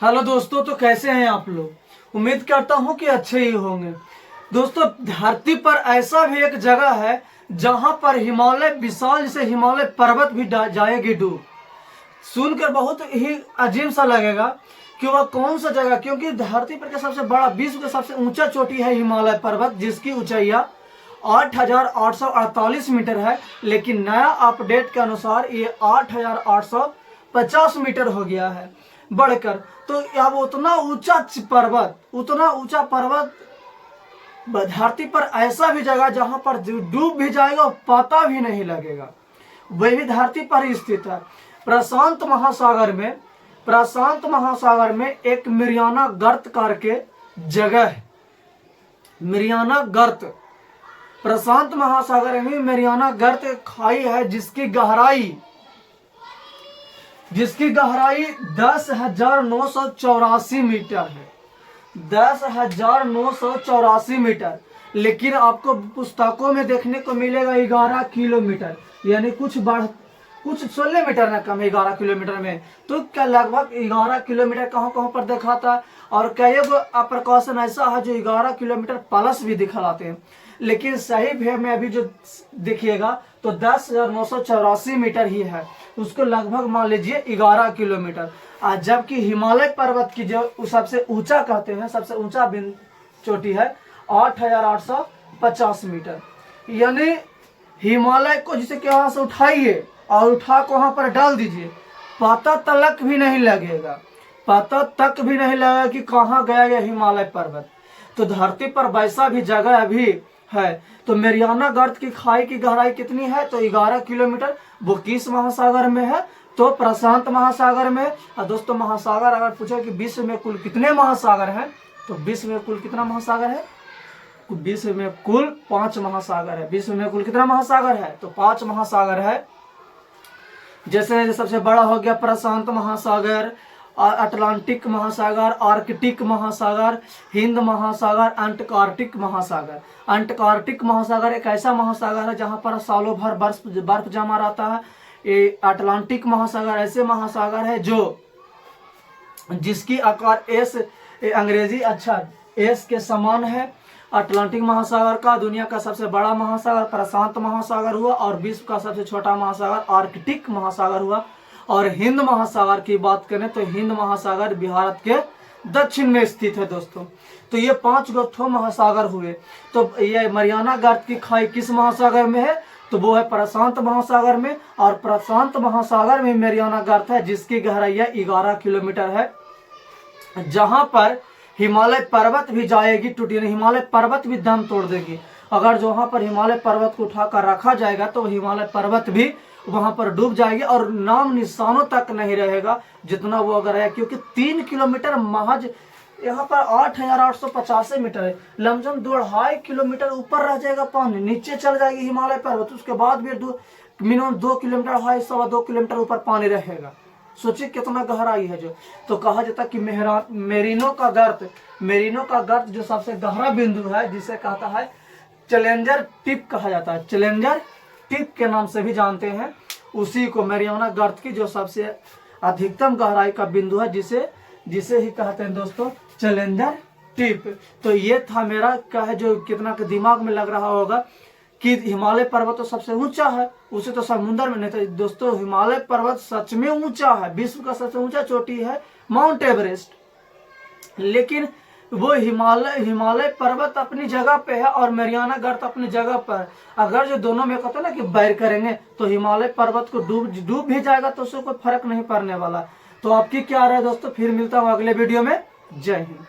Hello दोस्तों, तो कैसे हैं आप लोग। उम्मीद करता हूं कि अच्छे ही होंगे। दोस्तों, धरती पर ऐसा भी एक जगह है जहां पर हिमालय विशाल जैसे हिमालय पर्वत भी जाएगी डूब। सुनकर बहुत ही अजीब सा लगेगा कि वह कौन सा जगह, क्योंकि धरती पर का सबसे बड़ा विश्व का सबसे ऊंचा चोटी है हिमालय पर्वत, जिसकी ऊंचाइया 8,848 मीटर है। लेकिन नया अपडेट के अनुसार ये 8,850 मीटर हो गया है बढ़कर। तो अब उतना ऊंचा पर्वत धरती पर ऐसा भी जगह जहां पर डूब भी जाएगा और पता भी नहीं लगेगा, वह भी धरती पर ही स्थित है। प्रशांत महासागर में एक मिरियाना गर्त करके जगह है। मिरियाना गर्त, प्रशांत महासागर में मिरियाना गर्त खाई है जिसकी गहराई 10,984 मीटर है। 10,984 मीटर। लेकिन आपको पुस्तकों में देखने को मिलेगा 11 किलोमीटर, यानी कुछ 16 मीटर ना कम है 11 किलोमीटर में। तो क्या लगभग 11 किलोमीटर कहाँ पर दिखाता है। और कई प्रकाशन ऐसा है जो 11 किलोमीटर प्लस भी दिखलाते हैं। लेकिन सही वे में अभी जो देखिएगा तो 10,984 मीटर ही है, उसको लगभग मान लीजिए 11 किलोमीटर। जबकि हिमालय पर्वत की जो सबसे ऊंचा कहते हैं, सबसे ऊंचा चोटी है 8,850 मीटर। यानी हिमालय को जिसे यहाँ से उठाइए और उठा को वहां पर डाल दीजिए, पता तक भी नहीं लगेगा कि कहाँ गया यह हिमालय पर्वत। तो धरती पर वैसा भी जगह अभी है। तो मेरियाना गर्त की खाई की गहराई कितनी है, तो 11 किलोमीटर। वो किस महासागर में है, तो प्रशांत महासागर में। और दोस्तों, महासागर अगर पूछे कि विश्व में कुल कितने महासागर हैं, तो विश्व में कुल कितना महासागर है, विश्व में कुल 5 महासागर है। विश्व में कुल कितना महासागर है, तो 5 महासागर है। जैसे सबसे बड़ा हो गया प्रशांत महासागर, अटलांटिक महासागर, आर्कटिक महासागर, हिंद महासागर, अंटार्कटिक महासागर। अंटार्कटिक महासागर एक ऐसा महासागर है जहां पर सालों भर बर्फ जमा रहता है। ये अटलांटिक महासागर ऐसे महासागर है जिसकी आकार एस अंग्रेजी एस के समान है। अटलांटिक महासागर का दुनिया का सबसे बड़ा महासागर प्रशांत महासागर हुआ, और विश्व का सबसे छोटा महासागर आर्कटिक महासागर हुआ। और हिंद महासागर की बात करें तो हिंद महासागर भारत के दक्षिण में स्थित है दोस्तों। तो ये 5 गो महासागर हुए। तो ये मरियाना गर्त की खाई किस महासागर में है, तो वो है प्रशांत महासागर में। और प्रशांत महासागर में मरियाना गर्त है जिसकी गहराई 11 किलोमीटर है, जहां पर हिमालय पर्वत भी जाएगी टूटी, हिमालय पर्वत भी दम तोड़ देगी। अगर जहां पर हिमालय पर्वत को उठाकर रखा जाएगा तो हिमालय पर्वत भी वहां पर डूब जाएगी और नाम निशानों तक नहीं रहेगा जितना वो अगर है। क्योंकि 3 किलोमीटर महज यहाँ पर 8,850 मीटर है, लमसम 2.5 किलोमीटर ऊपर रह जाएगा पानी, नीचे चल जाएगी हिमालय पर्वत। उसके बाद भी मिनिमम 2 किलोमीटर 2.5 किलोमीटर ऊपर पानी रहेगा। सोचिए कितना गहराई है जो। तो कहा जाता है कि मेरिनो का गर्त जो सबसे गहरा बिंदु है, जिसे कहता है चैलेंजर टिप कहा जाता है, चैलेंजर टिप के नाम से भी जानते हैं उसी को। मेरियाना गर्त की जो सबसे अधिकतम गहराई का बिंदु है, जिसे ही कहते हैं दोस्तों चैलेंजर टिप। तो ये था मेरा क्या है जो कितना के दिमाग में लग रहा होगा कि हिमालय पर्वत तो सबसे ऊंचा है, उसे तो समुद्र में नहीं। तो दोस्तों, हिमालय पर्वत सच में ऊंचा है, विश्व का सबसे ऊंचा चोटी है माउंट एवरेस्ट। लेकिन वो हिमालय पर्वत अपनी जगह पे है और मेरियाना गर्त अपनी जगह पर। अगर जो दोनों में कहते हैं ना कि बैर करेंगे तो हिमालय पर्वत को डूब भी जाएगा, तो उससे कोई फर्क नहीं पड़ने वाला। तो आपकी क्या राय दोस्तों, फिर मिलता हूँ अगले वीडियो में। जय हिंद।